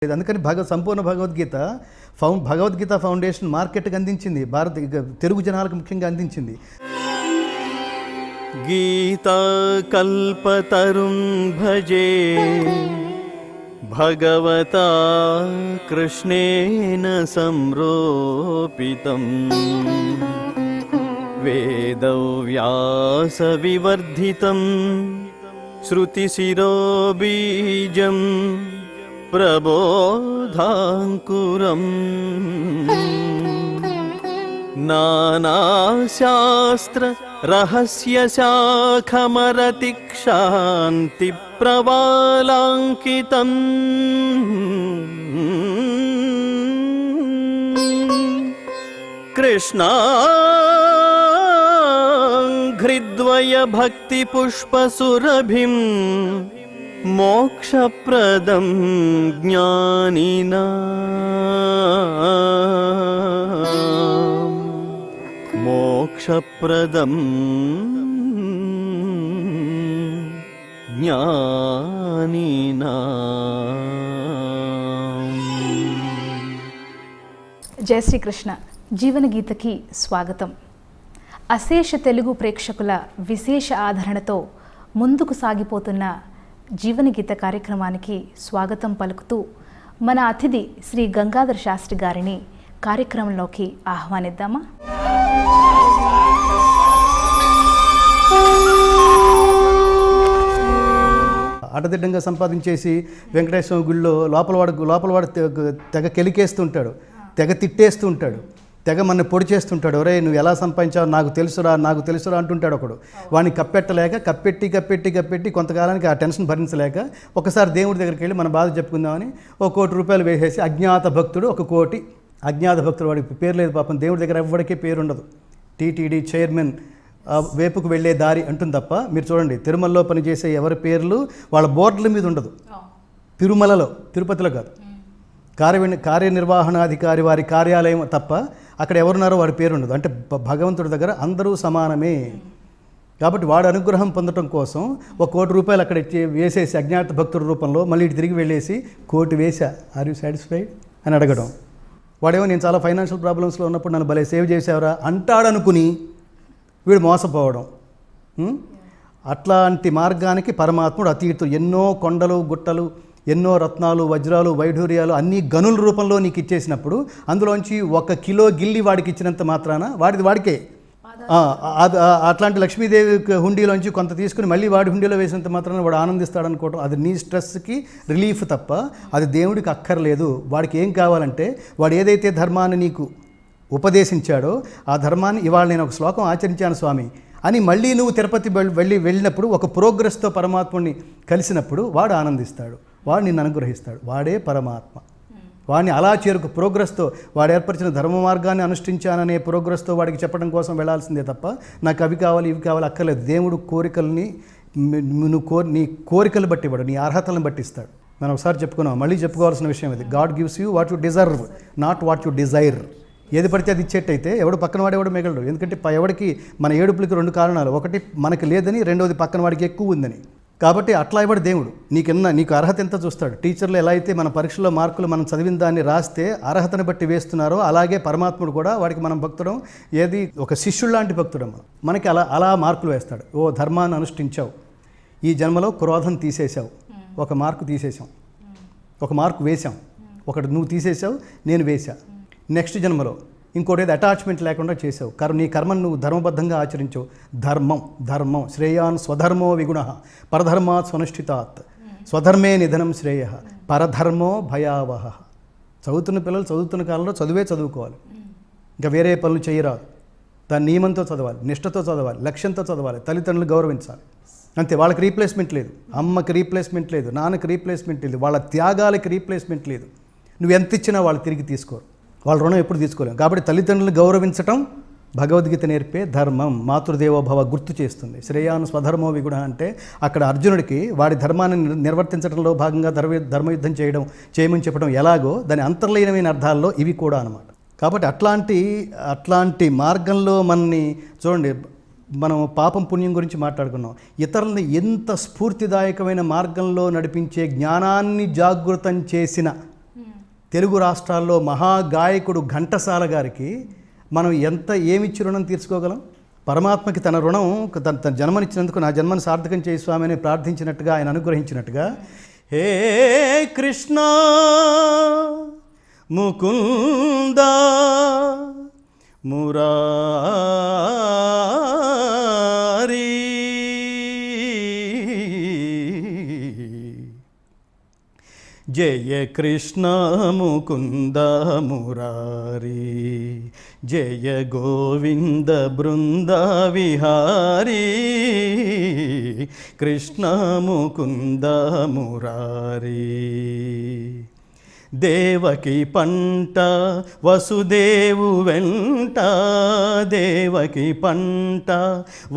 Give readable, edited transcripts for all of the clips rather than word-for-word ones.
అందుకని సంపూర్ణ భగవద్గీత భగవద్గీత ఫౌండేషన్ మార్కెట్కి అందించింది, తెలుగు జనాలకు ముఖ్యంగా అందించింది. గీతా కల్పతరుం భజే భగవతా కృష్ణేన సంరోపితం వేదవ్యాస వివర్ధితం శృతిశిరోబీజం ప్రబోధాంకురం నానాశాస్త్ర రహస్యశాఖమరతిక్షాంతి ప్రవాలాంకితం కృష్ణాంఘ్రిద్వయ భక్తి పుష్పసురభిం మోక్షప్రదం జ్ఞానినాం మోక్షప్రదం జ్ఞానినాం. జయ శ్రీకృష్ణ. జీవన గీతకి స్వాగతం. అశేష తెలుగు ప్రేక్షకుల విశేష ఆదరణతో ముందుకు సాగిపోతున్న జీవన గీత కార్యక్రమానికి స్వాగతం పలుకుతూ మన అతిథి శ్రీ గంగాధర శాస్త్రి గారిని కార్యక్రమంలోకి ఆహ్వానిద్దామా? అడ్డదిడ్డంగా సంపాదించేసి వెంకటేశ్వర గుడిలో లోపలవాడు తెగ కెలికేస్తుంటాడు, తెగ తిట్టేస్తూ ఉంటాడు, తెగ మన పొడి చేస్తుంటాడు. ఒరే నువ్వు ఎలా సంపాదించావు నాకు తెలుసురా అంటుంటాడు ఒకడు. వాడిని కప్పెట్టి కొంతకాలానికి ఆ టెన్షన్ భరించలేక ఒకసారి దేవుడి దగ్గరికి వెళ్ళి మన బాధ చెప్పుకుందామని ₹1 కోటి వేసేసి అజ్ఞాత భక్తుడు ₹1 కోటి అజ్ఞాత భక్తుడు, వాడికి పేరు లేదు పాపం, దేవుడి దగ్గర ఎవరికీ పేరు ఉండదు. టీటీడీ చైర్మన్ వేపుకు వెళ్ళే దారి అంటుంది తప్ప మీరు చూడండి తిరుమలలో పనిచేసే ఎవరి పేర్లు వాళ్ళ బోర్డుల మీద ఉండదు. తిరుమలలో, తిరుపతిలో కాదు, కార్యనిర్వహణాధికారి వారి కార్యాలయం తప్ప అక్కడ ఎవరున్నారో వాడి పేరు ఉండదు. అంటే భగవంతుడి దగ్గర అందరూ సమానమే. కాబట్టి వాడు అనుగ్రహం పొందడం కోసం ₹1 కోటి అక్కడ వేసేసి అజ్ఞాత భక్తుడి రూపంలో మళ్ళీ ఇటు తిరిగి వెళ్ళేసి కోటి వేసా, ఆర్ యూ సాటిస్ఫైడ్ అని అడగడం. వాడేమో నేను చాలా ఫైనాన్షియల్ ప్రాబ్లమ్స్లో ఉన్నప్పుడు నన్ను భలే సేవ్ చేసావరా అంటాడనుకుని వీడు మోసపోవడం. అట్లాంటి మార్గానికి పరమాత్ముడు అతీతుడు. ఎన్నో కొండలు గుట్టలు, ఎన్నో రత్నాలు వజ్రాలు వైఢూర్యాలు అన్నీ గనుల రూపంలో నీకు ఇచ్చేసినప్పుడు అందులోంచి 1 కిలో గిల్లి వాడికి ఇచ్చినంత మాత్రాన వాడికే అట్లాంటి లక్ష్మీదేవి హుండీలోంచి కొంత తీసుకుని మళ్ళీ వాడి హుండీలో వేసినంత మాత్రాన వాడు ఆనందిస్తాడనుకోవడం అది నీ స్ట్రెస్కి రిలీఫ్ తప్ప అది దేవుడికి అక్కర్లేదు. వాడికి ఏం కావాలంటే వాడు ఏదైతే ధర్మాన్ని నీకు ఉపదేశించాడో ఆ ధర్మాన్ని ఇవాళ నేను ఒక శ్లోకం ఆచరించాను స్వామి అని మళ్ళీ నువ్వు తిరుపతి వెళ్ళినప్పుడు ఒక ప్రోగ్రెస్తో పరమాత్ముడిని కలిసినప్పుడు వాడు ఆనందిస్తాడు, వాడు నిన్ను అనుగ్రహిస్తాడు. వాడే పరమాత్మ. వాడిని అలా ప్రోగ్రెస్తో వాడు ఏర్పరిచిన ధర్మ మార్గాన్ని అనుష్ఠించాననే ప్రోగ్రెస్తో వాడికి చెప్పడం కోసం వెళ్ళాల్సిందే తప్ప నాకు అవి కావాలి ఇవి కావాలి అక్కర్లేదు. దేవుడు కోరికల్ని నీ కోరికలు బట్టి ఇవ్వడు, నీ అర్హతలను బట్టి ఇస్తాడు. మనం ఒకసారి చెప్పుకున్నాం, మళ్ళీ చెప్పుకోవాల్సిన విషయం ఇది. God gives you what you deserve, not what you Dzire. ఏది పడితే అది ఇచ్చేట్టయితే ఎవడు పక్కన వాడు ఎవడు మిగలడు. ఎందుకంటే ఎవడికి మన ఏడుపులకి 2 కారణాలు, ఒకటి మనకి లేదని, రెండవది పక్కన వాడికి ఎక్కువ ఉందని. కాబట్టి అట్లా ఇవ్వడు దేవుడు. నీకు అర్హత ఎంత చూస్తాడు. టీచర్లు ఎలా అయితే మన పరీక్షలో మార్కులు మనం చదివిన దాన్ని రాస్తే అర్హతను బట్టి వేస్తున్నారో అలాగే పరమాత్ముడు కూడా వాడికి మనం భక్తుడం, ఏది ఒక శిష్యుడు లాంటి భక్తుడం మనకి అలా మార్కులు వేస్తాడు. ఓ ధర్మాన్ని అనుష్ఠించావు, ఈ జన్మలో క్రోధం తీసేసావు, 1 మార్కు తీసేసాం, 1 మార్కు వేసాం, ఒకటి నువ్వు తీసేసావు నేను వేసా. నెక్స్ట్ జన్మలో ఇంకోటి ఏది అటాచ్మెంట్ లేకుండా చేసావు, నీ కర్మను నువ్వు ధర్మబద్ధంగా ఆచరించావు. ధర్మం శ్రేయాన్ స్వధర్మో విగుణ పరధర్మాత్ స్వనుష్ఠితాత్ స్వధర్మే నిధనం శ్రేయ పరధర్మో భయావహ. చదువుతున్న పిల్లలు చదువుతున్న కాలంలో చదువుకోవాలి, ఇంకా వేరే పనులు చేయరాదు. దాని నియమంతో చదవాలి, నిష్ఠతో చదవాలి, లక్ష్యంతో చదవాలి, తల్లిదండ్రులు గౌరవించాలి. అంతే. వాళ్ళకి రీప్లేస్మెంట్ లేదు, అమ్మకి రీప్లేస్మెంట్ లేదు, నాన్నకి రీప్లేస్మెంట్ లేదు, వాళ్ళ త్యాగాలకి రీప్లేస్మెంట్ లేదు. నువ్వు ఎంత ఇచ్చినా వాళ్ళు తిరిగి తీసుకోరు, వాళ్ళ రుణం ఎప్పుడు తీసుకోలేము. కాబట్టి తల్లిదండ్రులను గౌరవించటం భగవద్గీత నేర్పే ధర్మం. మాతృదేవోభవ గుర్తు చేస్తుంది. శ్రేయాను స్వధర్మో విగుణ అంటే అక్కడ అర్జునుడికి వాడి ధర్మాన్ని నిర్వర్తించడంలో భాగంగా ధర్మయుద్ధం చేయమని చెప్పడం ఎలాగో దాని అంతర్లీనమైన అర్థాల్లో ఇవి కూడా అన్నమాట. కాబట్టి అట్లాంటి మార్గంలో మనని చూడండి, మనం పాపం పుణ్యం గురించి మాట్లాడుకున్నాం. ఇతరులని ఎంత స్ఫూర్తిదాయకమైన మార్గంలో నడిపించే జ్ఞానాన్ని జాగృతం చేసిన తెలుగు రాష్ట్రాల్లో మహాగాయకుడు ఘంటసాల గారికి మనం ఏమిచ్చి రుణం తీర్చుకోగలం? పరమాత్మకి తన రుణం తన జన్మనిచ్చినందుకు నా జన్మను సార్థకం చేయి స్వామి అని ప్రార్థించినట్టుగా, ఆయన అనుగ్రహించినట్టుగా, హే కృష్ణ ముకుంద మురారి జయ కృష్ణ ముకుంద మురారి జయ గోవింద బృంద విహారీ కృష్ణ ముకుంద మురారి. దేవకి పంట వసుదేవు వెంట, దేవకి పంట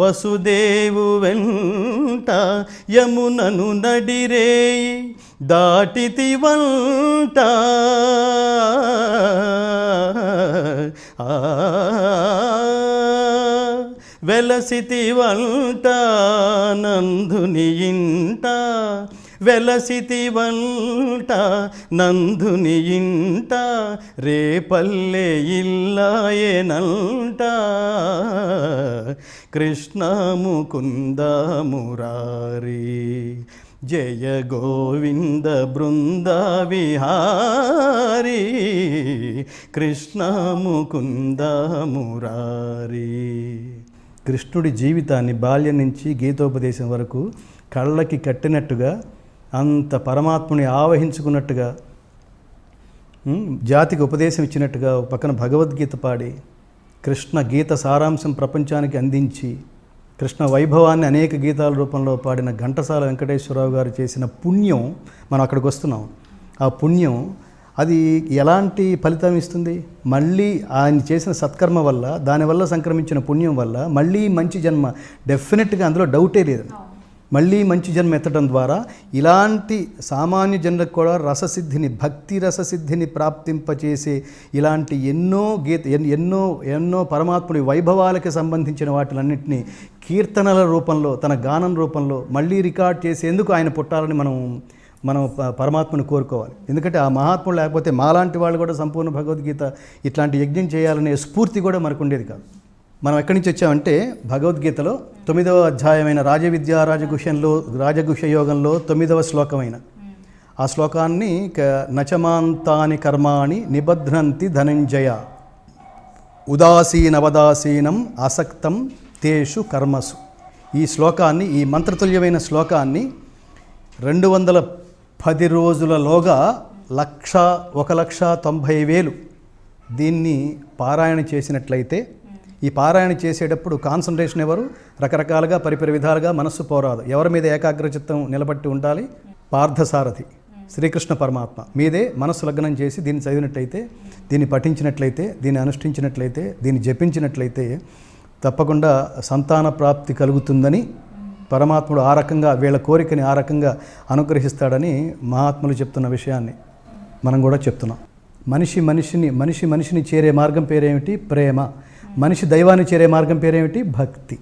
వసుదేవు వెంట, యమునను నడిరేయి దాటితి వంట, వెలసితి వంట నందుని ఇంట, వెలసితి వంట నందుని ఇంట, రేపల్లె ఇల్లాయనంట, కృష్ణ ముకుంద మురారి జయ గోవింద బృంద విహారీ కృష్ణ ముకుంద మురారి. కృష్ణుడి జీవితాన్ని బాల్యం నుంచి గీతోపదేశం వరకు కళ్ళకి కట్టినట్టుగా, అంత పరమాత్ముని ఆవహించుకున్నట్టుగా, జాతికి ఉపదేశం ఇచ్చినట్టుగా ఒక పక్కన భగవద్గీత పాడి కృష్ణ గీత సారాంశం ప్రపంచానికి అందించి కృష్ణ వైభవాన్ని అనేక గీతాల రూపంలో పాడిన ఘంటసాల వెంకటేశ్వరరావు గారు చేసిన పుణ్యం మనం అక్కడికి వస్తున్నాం. ఆ పుణ్యం అది ఎలాంటి ఫలితం ఇస్తుంది? మళ్ళీ ఆయన చేసిన సత్కర్మ వల్ల, దానివల్ల సంక్రమించిన పుణ్యం వల్ల మళ్ళీ మంచి జన్మ, డెఫినెట్గా అందులో డౌటే లేదు. మళ్ళీ మంచి జన్మ ఎత్తడం ద్వారా ఇలాంటి సామాన్య జనులకు కూడా రససిద్ధిని, భక్తి రససిద్ధిని ప్రాప్తింపచేసే ఇలాంటి ఎన్నో పరమాత్ముడి వైభవాలకి సంబంధించిన వాటిలన్నింటినీ కీర్తనల రూపంలో, తన గానం రూపంలో మళ్ళీ రికార్డ్ చేసేందుకు ఆయన పుట్టాలని మనం పరమాత్మను కోరుకోవాలి. ఎందుకంటే ఆ మహాత్ముడు లేకపోతే మాలాంటి వాళ్ళు కూడా సంపూర్ణ భగవద్గీత ఇట్లాంటి యజ్ఞం చేయాలనే స్ఫూర్తి కూడా మనకు ఉండేది కాదు. మనం ఎక్కడి నుంచి వచ్చామంటే భగవద్గీతలో 9వ అధ్యాయమైన రాజవిద్యా రాజగుహ్య యోగంలో 9వ శ్లోకమైన ఆ శ్లోకాన్ని నచమాంతాని కర్మాణి నిబధ్నంతి ధనంజయ ఉదాసీనవదాసీనం ఆసక్తం తేషు కర్మసు. ఈ శ్లోకాన్ని, ఈ మంత్రతుల్యమైన శ్లోకాన్ని 210 రోజులలోగా 1,90,000 దీన్ని పారాయణ చేసినట్లయితే, ఈ పారాయణ చేసేటప్పుడు కాన్సన్ట్రేషన్ ఎవరు? రకరకాలుగా పరిపరి విధాలుగా మనస్సు పోరాదు. ఎవరి మీద ఏకాగ్రచిత్తం నిలబట్టి ఉండాలి? పార్థసారథి శ్రీకృష్ణ పరమాత్మ మీదే మనస్సు లగ్నం చేసి దీన్ని చదివినట్లయితే, దీన్ని పఠించినట్లయితే, దీన్ని అనుష్ఠించినట్లయితే, దీన్ని జపించినట్లయితే తప్పకుండా సంతాన ప్రాప్తి కలుగుతుందని పరమాత్ముడు ఆ రకంగా వీళ్ళ కోరికని ఆ రకంగా అనుగ్రహిస్తాడని మహాత్ములు చెప్తున్న విషయాన్ని మనం కూడా చెప్తున్నాం. మనిషిని చేరే మార్గం పేరేమిటి? ప్రేమ. మనిషి దైవాన్ని చేరే మార్గం పేరేమిటి? భక్తి.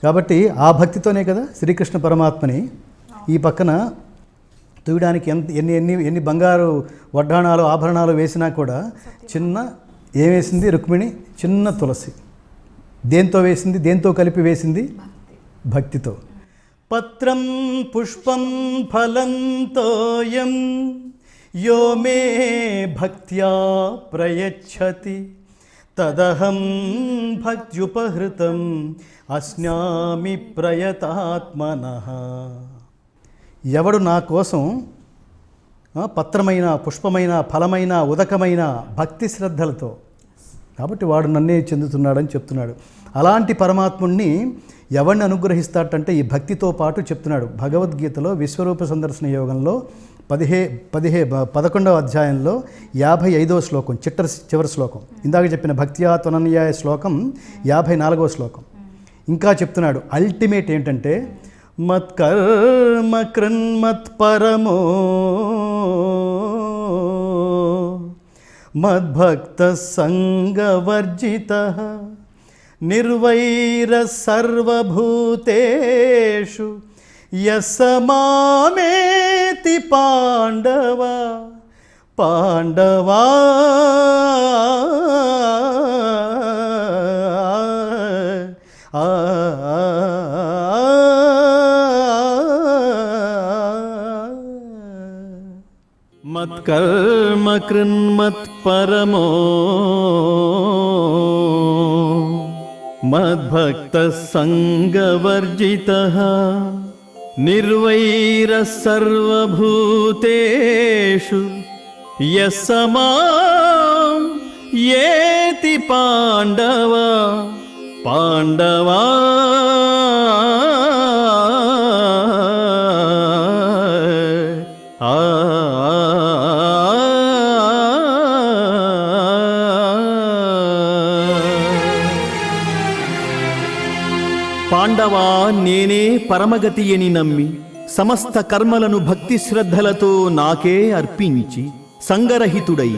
కాబట్టి ఆ భక్తితోనే కదా శ్రీకృష్ణ పరమాత్మని ఈ పక్కన తుయ్యడానికి ఎన్ని బంగారు వడ్డాణాలు ఆభరణాలు వేసినా కూడా ఏమేసింది రుక్మిణి? చిన్న తులసి. దేంతో వేసింది? దేంతో కలిపి వేసింది? భక్తితో. పత్రం పుష్పం ఫలం తోయం యో మే భక్త్యా ప్రయచ్చతి తదహం భక్త్యుపహృతం అస్నామి ప్రయతాత్మనః. ఎవడు నా కోసం పత్రమైన, పుష్పమైన, ఫలమైన, ఉదకమైన భక్తి శ్రద్ధలతో, కాబట్టి వాడు నన్నే చెందుతున్నాడని చెప్తున్నాడు. అలాంటి పరమాత్ముణ్ణి ఎవరిని అనుగ్రహిస్తాడంటే ఈ భక్తితో పాటు చెప్తున్నాడు. భగవద్గీతలో విశ్వరూప సందర్శన యోగంలో 11వ అధ్యాయంలో 55వ శ్లోకం, చివరి శ్లోకం, ఇందాక చెప్పిన భక్త్యా త్వనన్యాయ శ్లోకం 54వ శ్లోకం. ఇంకా చెప్తున్నాడు అల్టిమేట్ ఏంటంటే మత్కర్మ కృన్మత్పరమో మద్భక్త సంగవర్జితః నిర్వైర సర్వభూతేషు యస్స మామేతి పాండవ పాండవా ఆ మత్కర్మ కృన్మత్పరమో మద్భక్త సంగవర్జితః నిర్వైరః సర్వభూతేషు యః మాం యేతి పాండవా పాండవా పాండవా నేనే పరమగతి అని నమ్మి సమస్త కర్మలను భక్తి శ్రద్ధలతో నాకే అర్పించి సంగరహితుడై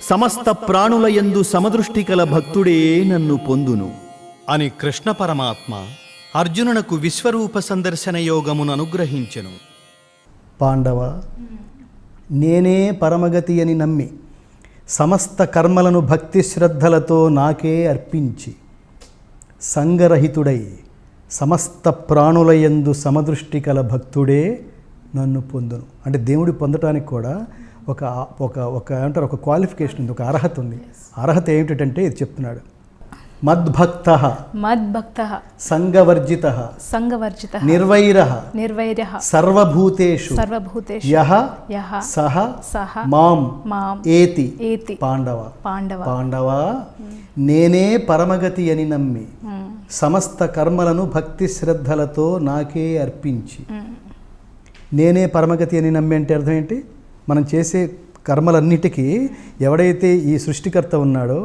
సమస్త ప్రాణులయందు సమదృష్టి కల భక్తుడే నన్ను పొందును అని కృష్ణ పరమాత్మ అర్జునునకు విశ్వరూప సందర్శన యోగమును అనుగ్రహించెను. పాండవ, నేనే పరమగతి అని నమ్మి సమస్త కర్మలను భక్తి శ్రద్ధలతో నాకే అర్పించి సంగరహితుడై సమస్త ప్రాణులయందు సమదృష్టి కల భక్తుడే నన్ను పొందును. అంటే దేవుడి పొందటానికి కూడా ఒక ఒక ఒక ఏమంటారు ఒక క్వాలిఫికేషన్ ఉంది, ఒక అర్హత ఉంది. అర్హత ఏమిటంటే ఇది చెప్తున్నాడు. మద్భక్తః మద్భక్తః సంగవర్జితః సంగవర్జితః నిర్వైరః నిర్వైరః సర్వభూతేషు సర్వభూతేషు యః యః సహ సహ మాం మాం ఏతి ఏతి పాండవ. పాండవ పాండవ, నేనే పరమగతి అని నమ్మి సమస్త కర్మలను భక్తి శ్రద్ధలతో నాకే అర్పించి. నేనే పరమగతి అని నమ్మి అంటే అర్థం ఏంటి? మనం చేసే కర్మలన్నిటికీ ఎవడైతే ఈ సృష్టికర్త ఉన్నాడో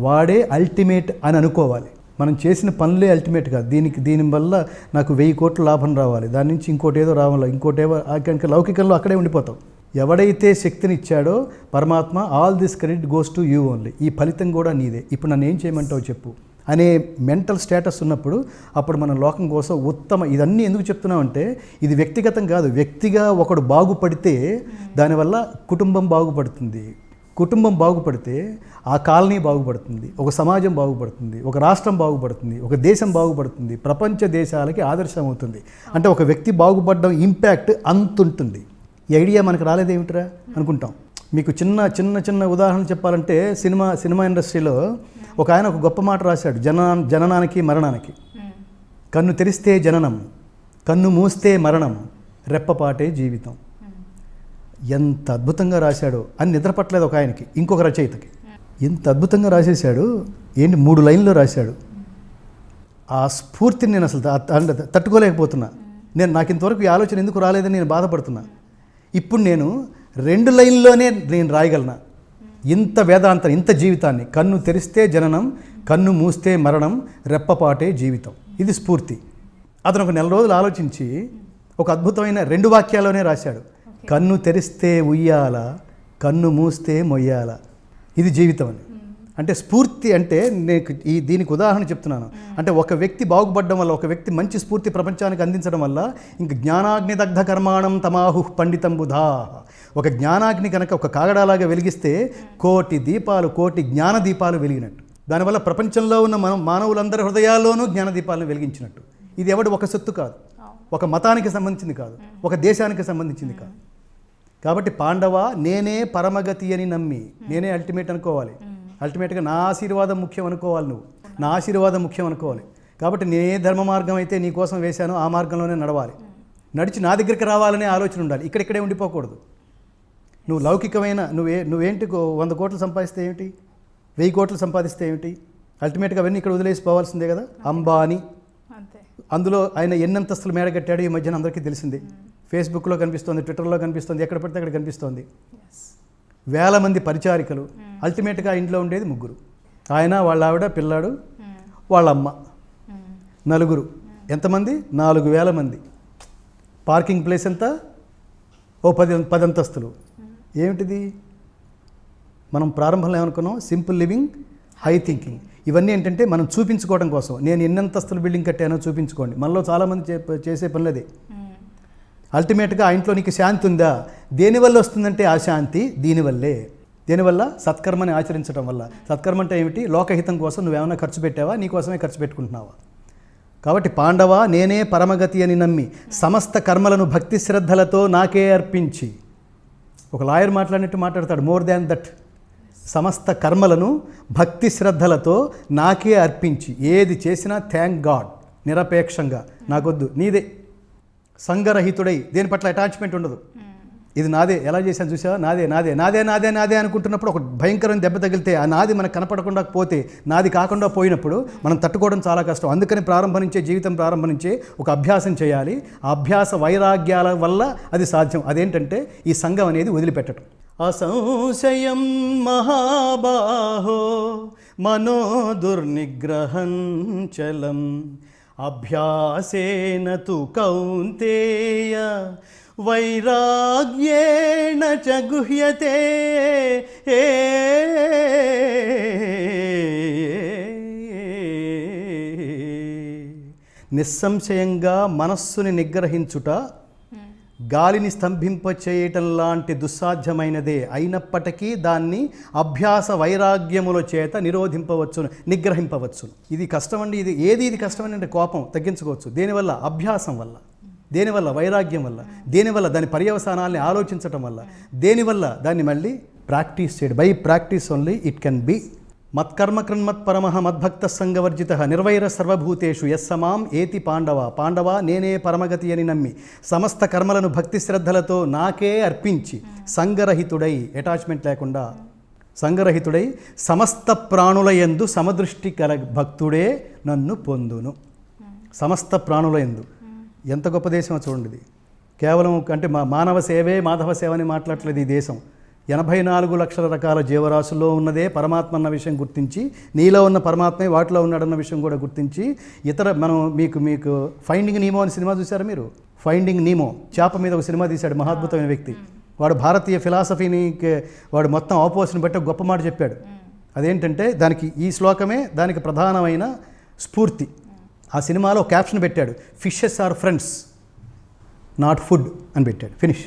వాడే అల్టిమేట్ అని అనుకోవాలి. మనం చేసిన పనులే అల్టిమేట్ కాదు. దీనివల్ల నాకు 1000 కోట్ల లాభం రావాలి, దాని నుంచి ఇంకోటి ఏదో రావాలి, ఇంకోటేవో లౌకికంలో అక్కడే ఉండిపోతాం. ఎవడైతే శక్తిని ఇచ్చాడో పరమాత్మ, all this credit goes to you only, ఈ ఫలితం కూడా నీదే, ఇప్పుడు నన్ను ఏం చేయమంటావు చెప్పు అనే మెంటల్ స్టేటస్ ఉన్నప్పుడు అప్పుడు మన లోకం కోసం ఇదన్నీ ఎందుకు చెప్తున్నామంటే ఇది వ్యక్తిగతం కాదు. వ్యక్తిగా ఒకడు బాగుపడితే దానివల్ల కుటుంబం బాగుపడుతుంది, కుటుంబం బాగుపడితే ఆ కాలనీ బాగుపడుతుంది, ఒక సమాజం బాగుపడుతుంది, ఒక రాష్ట్రం బాగుపడుతుంది, ఒక దేశం బాగుపడుతుంది, ప్రపంచ దేశాలకి ఆదర్శం అవుతుంది. అంటే ఒక వ్యక్తి బాగుపడడం ఇంపాక్ట్ అంతుంటుంది. ఈ ఐడియా మనకు రాలేదేమిట్రా అనుకుంటాం. మీకు చిన్న చిన్న చిన్న ఉదాహరణ చెప్పాలంటే సినిమా ఇండస్ట్రీలో ఒక ఆయన ఒక గొప్ప మాట రాశాడు. జననానికి మరణానికి. కన్ను తెరిస్తే జననం, కన్ను మూస్తే మరణం, రెప్పపాటే జీవితం. ఎంత అద్భుతంగా రాశాడో అని నిద్రపట్టలేదు ఒక ఆయనకి, ఇంకొక రచయితకి. ఎంత అద్భుతంగా రాసేశాడు ఏంటి, 3 లైన్లో రాశాడు. ఆ స్ఫూర్తిని నేను అసలు తట్టుకోలేకపోతున్నా. నాకు ఇంతవరకు ఈ ఆలోచన ఎందుకు రాలేదని నేను బాధపడుతున్నా. ఇప్పుడు నేను 2 లైన్లోనే నేను రాయగలనా ఇంత వేదాంతం, ఇంత జీవితాన్ని. కన్ను తెరిస్తే జననం, కన్ను మూస్తే మరణం, రెప్పపాటే జీవితం. ఇది స్ఫూర్తి. అతను ఒక 4 రోజులు ఆలోచించి ఒక అద్భుతమైన 2 వాక్యాల్లోనే రాశాడు. కన్ను తెరిస్తే ఉయ్యాల, కన్ను మూస్తే మొయ్యాల. ఇది జీవితం అని. అంటే స్ఫూర్తి అంటే దీనికి ఉదాహరణ చెప్తున్నాను. అంటే ఒక వ్యక్తి బాగుపడడం వల్ల, ఒక వ్యక్తి మంచి స్ఫూర్తి ప్రపంచానికి అందించడం వల్ల ఇంక జ్ఞానాగ్ని దగ్ధ కర్మాణం తమాహు పండితం బుధా. ఒక జ్ఞానాగ్ని కనుక ఒక కాగడాలాగా వెలిగిస్తే 1,000,000 దీపాలు, 1,000,000 జ్ఞాన దీపాలు వెలిగినట్టు. దానివల్ల ప్రపంచంలో ఉన్న మానవులందరి హృదయాల్లోనూ జ్ఞాన దీపాలను వెలిగించినట్టు. ఇది ఎవడు ఒక సొత్తు కాదు, ఒక మతానికి సంబంధించింది కాదు, ఒక దేశానికి సంబంధించింది కాదు. కాబట్టి పాండవ, నేనే పరమగతి అని నమ్మి, నేనే అల్టిమేట్ అనుకోవాలి. అల్టిమేట్గా నా ఆశీర్వాదం ముఖ్యం అనుకోవాలి. నువ్వు నా ఆశీర్వాదం ముఖ్యం అనుకోవాలి. కాబట్టి నేనే ధర్మ మార్గం అయితే నీ కోసం వేశానో ఆ మార్గంలోనే నడవాలి. నడిచి నా దగ్గరికి రావాలనే ఆలోచన ఉండాలి. ఇక్కడిక్కడే ఉండిపోకూడదు. నువ్వు లౌకికమైన నువ్వేంటి 100 కోట్లు సంపాదిస్తే ఏమిటి, 1000 కోట్లు సంపాదిస్తే ఏమిటి, అల్టిమేట్గా అవన్నీ ఇక్కడ వదిలేసి పోవాల్సిందే కదా. అంబానీ, అందులో ఆయన ఎన్నంతస్తులు మేడ కట్టాడు ఈ మధ్యన అందరికీ తెలిసింది. ఫేస్బుక్లో కనిపిస్తోంది, ట్విట్టర్లో కనిపిస్తోంది, ఎక్కడ పడితే అక్కడ కనిపిస్తోంది. 1000 మంది పరిచారికలు. అల్టిమేట్గా ఇంట్లో ఉండేది 3. ఆయన, వాళ్ళ ఆవిడ, పిల్లాడు, వాళ్ళ అమ్మ, 4. ఎంతమంది? 4,000 మంది. పార్కింగ్ ప్లేస్ ఎంత? ఓ 10 అంతస్తులు. ఏమిటిది? మనం ప్రారంభంలో ఏమనుకున్నాం? Simple living, high thinking. ఇవన్నీ ఏంటంటే మనం చూపించుకోవడం కోసం. నేను ఎన్నంతస్తులు బిల్డింగ్ కట్టానో చూపించుకోండి. మనలో చాలామంది చేసే పనులదే. అల్టిమేట్గా ఆ ఇంట్లో నీకు శాంతి ఉందా? దేనివల్ల వస్తుందంటే ఆ శాంతి దీనివల్లే. దేనివల్ల? సత్కర్మని ఆచరించడం వల్ల. సత్కర్మ అంటే ఏమిటి? లోకహితం కోసం నువ్వేమైనా ఖర్చు పెట్టావా? నీ కోసమే ఖర్చు పెట్టుకుంటున్నావా? కాబట్టి పాండవ నేనే పరమగతి అని నమ్మి సమస్త కర్మలను భక్తి శ్రద్ధలతో నాకే అర్పించి, ఒక లాయర్ మాట్లాడినట్టు మాట్లాడతాడు, మోర్ దాన్ దట్. సమస్త కర్మలను భక్తి శ్రద్ధలతో నాకే అర్పించి, ఏది చేసినా థ్యాంక్ గాడ్, నిరపేక్షంగా, నాకొద్దు, నీదే. సంగరహితుడై, దేని పట్ల అటాచ్మెంట్ ఉండదు. ఇది నాదే, ఎలా చేశాను చూసావా, నాదే నాదే నాదే నాదే నాదే అనుకుంటున్నప్పుడు ఒక భయంకరమైన దెబ్బ తగిలితే ఆ నాది మనకు కనపడకుండా పోతే, నాది కాకుండా పోయినప్పుడు మనం తట్టుకోవడం చాలా కష్టం. అందుకని జీవితం ప్రారంభం నుంచే ఒక అభ్యాసం చేయాలి. ఆ అభ్యాస వైరాగ్యాల వల్ల అది సాధ్యం. అదేంటంటే ఈ సంఘం అనేది వదిలిపెట్టడం. అసంశయం మహాబాహో మనో దుర్నిగ్రహం చలం అభ్యాసేన తు కౌంతేయ వైరాగ్యేణ చ గుహ్యతే. నిస్సంశయంగా మనస్సుని నిగ్రహించుట గాలిని స్తంభింపచేయటం లాంటి దుస్సాధ్యమైనదే అయినప్పటికీ దాన్ని అభ్యాస వైరాగ్యముల చేత నిరోధింపవచ్చును, నిగ్రహింపవచ్చును. ఇది కష్టమండి. ఇది కష్టమని అంటే కోపం తగ్గించుకోవచ్చు. దేనివల్ల? అభ్యాసం వల్ల. దేనివల్ల? వైరాగ్యం వల్ల. దేనివల్ల? దాని పర్యవసానాల్ని ఆలోచించటం వల్ల. దేనివల్ల? దాన్ని మళ్ళీ ప్రాక్టీస్ చేయడం. By practice only it can be. మత్కర్మ కృన్మత్ పరమః మద్భక్త సంగవర్జితః నిర్వైర సర్వభూతేషు యస్సమాం ఏతి పాండవ. పాండవ నేనే పరమగతి అని నమ్మి సమస్త కర్మలను భక్తి శ్రద్ధలతో నాకే అర్పించి సంగరహితుడై, అటాచ్మెంట్ లేకుండా సంగరహితుడై సమస్త ప్రాణుల యందు సమదృష్టి కల భక్తుడే నన్ను పొందును. సమస్త ప్రాణుల యందు. ఎంత గొప్ప దేశమో చూడండి. ఇది కేవలం అంటే మానవ సేవే మాధవ సేవ అని మాట్లాడట్లేదు ఈ దేశం. 84 లక్షల రకాల జీవరాశుల్లో ఉన్నదే పరమాత్మ అన్న విషయం గుర్తించి, నీలో ఉన్న పరమాత్మే వాటిలో ఉన్నాడన్న విషయం కూడా గుర్తించి, మనం మీకు ఫైండింగ్ నీమో అని సినిమా చూసారా మీరు? ఫైండింగ్ నీమో, చేప మీద ఒక సినిమా తీశాడు మహాద్భుతమైన వ్యక్తి. వాడు భారతీయ ఫిలాసఫీని వాడు మొత్తం ఆపోజిట్ని బట్టి గొప్ప మాట చెప్పాడు. అదేంటంటే దానికి ఈ శ్లోకమే దానికి ప్రధానమైన స్ఫూర్తి. ఆ సినిమాలో క్యాప్షన్ పెట్టాడు, fishes are friends not food అని పెట్టాడు. Finish.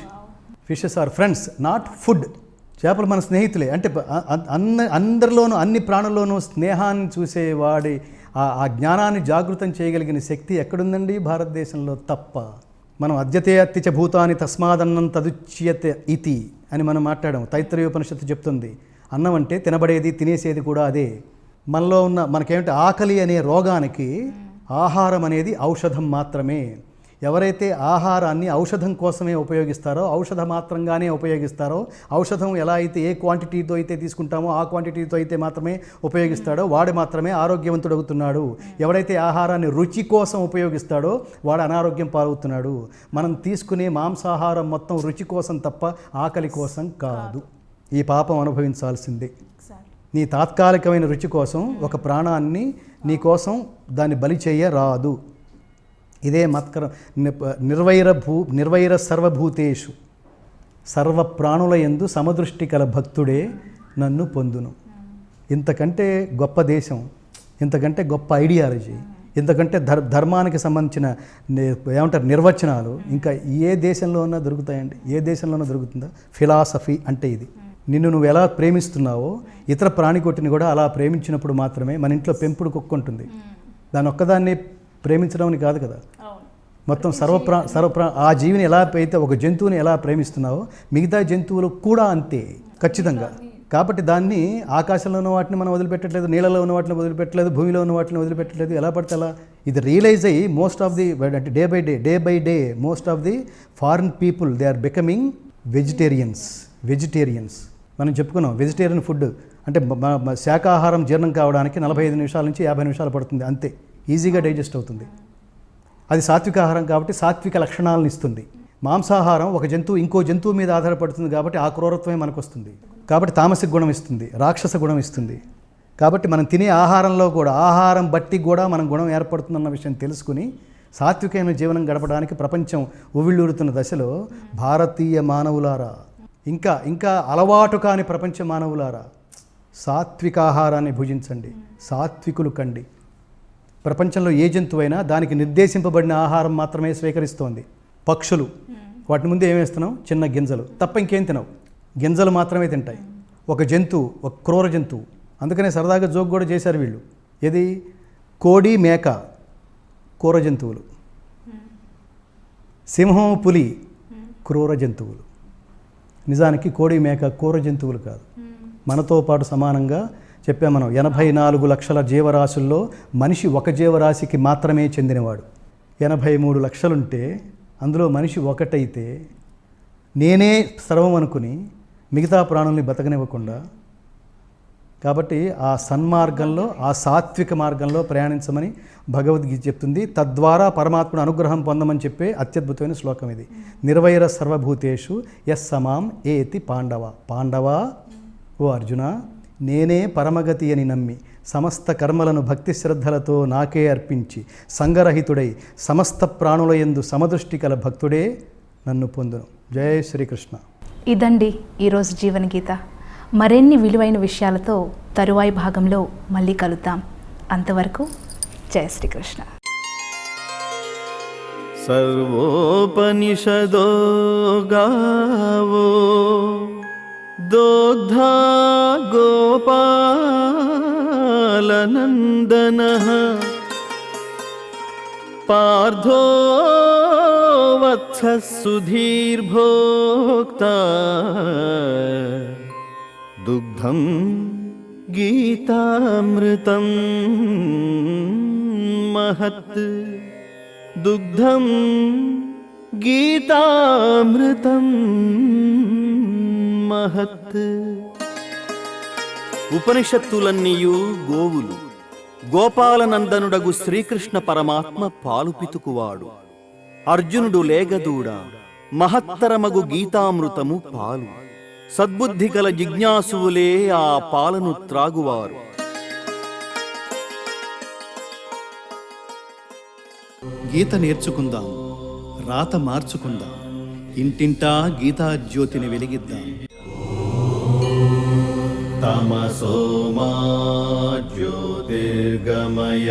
Fishes are friends not food. చేపలు మన స్నేహితులే. అంటే అందరిలోనూ అన్ని ప్రాణుల్లోనూ స్నేహాన్ని చూసేవాడి ఆ జ్ఞానాన్ని జాగృతం చేయగలిగిన శక్తి ఎక్కడుందండి? భారతదేశంలో తప్ప. మనం అద్యతే అత్తిచ భూతాని తస్మాదన్నం తదుచ్యతే ఇతి అని మనం మాట్లాడాం. తైత్తరీయోపనిషత్తు చెప్తుంది. అన్నం అంటే తినబడేది, తినేసేది కూడా అదే. మనలో ఉన్న మనకేమిటి ఆకలి అనే రోగానికి ఆహారం అనేది ఔషధం మాత్రమే. ఎవరైతే ఆహారాన్ని ఔషధం కోసమే ఉపయోగిస్తారో, ఔషధ మాత్రంగానే ఉపయోగిస్తారో, ఔషధం ఎలా అయితే ఏ క్వాంటిటీతో అయితే తీసుకుంటామో ఆ క్వాంటిటీతో అయితే మాత్రమే ఉపయోగిస్తాడో వాడు మాత్రమే ఆరోగ్యవంతుడవుతున్నాడు. ఎవరైతే ఆహారాన్ని రుచి కోసం ఉపయోగిస్తాడో వాడు అనారోగ్యం పాలవుతున్నాడు. మనం తీసుకునే మాంసాహారం మొత్తం రుచి కోసం తప్ప ఆకలి కోసం కాదు. ఈ పాపం అనుభవించాల్సిందే. నీ తాత్కాలికమైన రుచి కోసం ఒక ప్రాణాన్ని నీ కోసం దాన్ని బలి చేయరాదు. ఇదే మత్కర నిర్వైర సర్వభూతేషు సర్వ ప్రాణుల యందు సమదృష్టి కల భక్తుడే నన్ను పొందును. ఇంతకంటే గొప్ప దేశం, ఇంతకంటే గొప్ప ఐడియాలజీ, ఇంతకంటే ధర్మానికి సంబంధించిన ఏమంటారు నిర్వచనాలు ఇంకా ఏ దేశంలో ఉన్నా దొరుకుతాయండి? ఏ దేశంలోనూ దొరుకుతుందా? ఫిలాసఫీ అంటే ఇది. నిన్ను నువ్వు ఎలా ప్రేమిస్తున్నావో ఇతర ప్రాణికోటిని కూడా అలా ప్రేమించినప్పుడు మాత్రమే. మన ఇంట్లో పెంపుడు కుక్క ఉంటుంది, దాని ఒక్కదాన్ని ప్రేమించడం అని కాదు కదా, మొత్తం సర్వప్రా ఆ జీవిని ఎలా అయితే ఒక జంతువుని ఎలా ప్రేమిస్తున్నావో మిగతా జంతువులు కూడా అంతే ఖచ్చితంగా. కాబట్టి దాన్ని ఆకాశంలో ఉన్న వాటిని మనం వదిలిపెట్టట్లేదు, నీళ్ళలో ఉన్న వాటిని వదిలిపెట్టలేదు, భూమిలో ఉన్న వాటిని వదిలిపెట్టలేదు. ఎలా పడితే అలా ఇది రియలైజ్ అయ్యి మోస్ట్ ఆఫ్ ది అంటే day by day most of the foreign people they are becoming vegetarians. మనం చెప్పుకున్నాం వెజిటేరియన్ ఫుడ్ అంటే శాకాహారం జీర్ణం కావడానికి 45 నిమిషాల నుంచి 50 నిమిషాలు పడుతుంది అంతే. ఈజీగా డైజెస్ట్ అవుతుంది. అది సాత్విక ఆహారం కాబట్టి సాత్విక లక్షణాలను ఇస్తుంది. మాంసాహారం ఒక జంతువు ఇంకో జంతువు మీద ఆధారపడుతుంది కాబట్టి ఆ క్రూరత్వమే మనకు వస్తుంది. కాబట్టి తామసిక గుణం ఇస్తుంది, రాక్షస గుణం ఇస్తుంది. కాబట్టి మనం తినే ఆహారంలో కూడా ఆహారం బట్టి కూడా మనం గుణం ఏర్పడుతుందన్న విషయం తెలుసుకుని సాత్వికమైన జీవనం గడపడానికి ప్రపంచం ఉవ్విళ్ళూరుతున్న దశలో భారతీయ మానవులారా, ఇంకా అలవాటు కాని ప్రపంచ మానవులారా, సాత్విక ఆహారాన్ని భుజించండి, సాత్వికులు కండి. ప్రపంచంలో ఏ జంతువైనా దానికి నిర్దేశింపబడిన ఆహారం మాత్రమే స్వీకరిస్తోంది. పక్షులు వాటి ముందు ఏం వేస్తున్నావు? చిన్న గింజలు తప్ప ఇంకేం తినవు, గింజలు మాత్రమే తింటాయి. ఒక జంతువు, ఒక క్రూర జంతువు. అందుకనే సరదాగా జోక్ కూడా చేశారు వీళ్ళు. ఏది? కోడి మేక క్రూర జంతువులు, సింహం పులి క్రూర జంతువులు. నిజానికి కోడి మేక క్రూర జంతువులు కాదు, మనతో పాటు సమానంగా చెప్పాం మనం. 84 లక్షల జీవరాశుల్లో మనిషి ఒక జీవరాశికి మాత్రమే చెందినవాడు. 83 లక్షలుంటే అందులో మనిషి ఒకటైతే నేనే సర్వం అనుకుని మిగతా ప్రాణుల్ని బతకనివ్వకుండా, కాబట్టి ఆ సన్మార్గంలో, ఆ సాత్విక మార్గంలో ప్రయాణించమని భగవద్గీత చెప్తుంది. తద్వారా పరమాత్ముడు అనుగ్రహం పొందమని చెప్పే అత్యద్భుతమైన శ్లోకం ఇది. నిర్వైర సర్వభూతేషు యస్ సమాం ఏతి పాండవ. పాండవ, ఓ అర్జున, నేనే పరమగతి అని నమ్మి సమస్త కర్మలను భక్తి శ్రద్ధలతో నాకే అర్పించి సంగరహితుడై సమస్త ప్రాణుల యందు సమదృష్టి కల భక్తుడే నన్ను పొందును. జయ శ్రీకృష్ణ. ఇదండి ఈరోజు జీవన గీత. మరిన్ని విలువైన విషయాలతో తరువాయి భాగంలో మళ్ళీ కలుద్దాం. అంతవరకు జయ శ్రీకృష్ణ. సర్వోపనిషదో గావో దోగ్ధా గోపాలనందనః పార్థో వత్సః సుధీర్భోక్తా దుగ్ధం గీతామృతం మహత్. దుగ్ధం గీతామృతం మహత్. ఉపనిషత్తులన్నీయు గోవులు. గోపాలనందనుడగు శ్రీకృష్ణ పరమాత్మ పాలు పితుకువాడు. అర్జునుడు లేగదూడ. మహత్తరమగు గీతామృతము పాలు. సద్బుద్ధి గల జిజ్ఞాసువులే ఆ పాలను త్రాగువారు. గీత నేర్చుకుందాం, రాత మార్చుకుందాం, ఇంటింటా గీతా జ్యోతిని వెలిగిద్దాం. తమసో మా జ్యోతిర్గమయ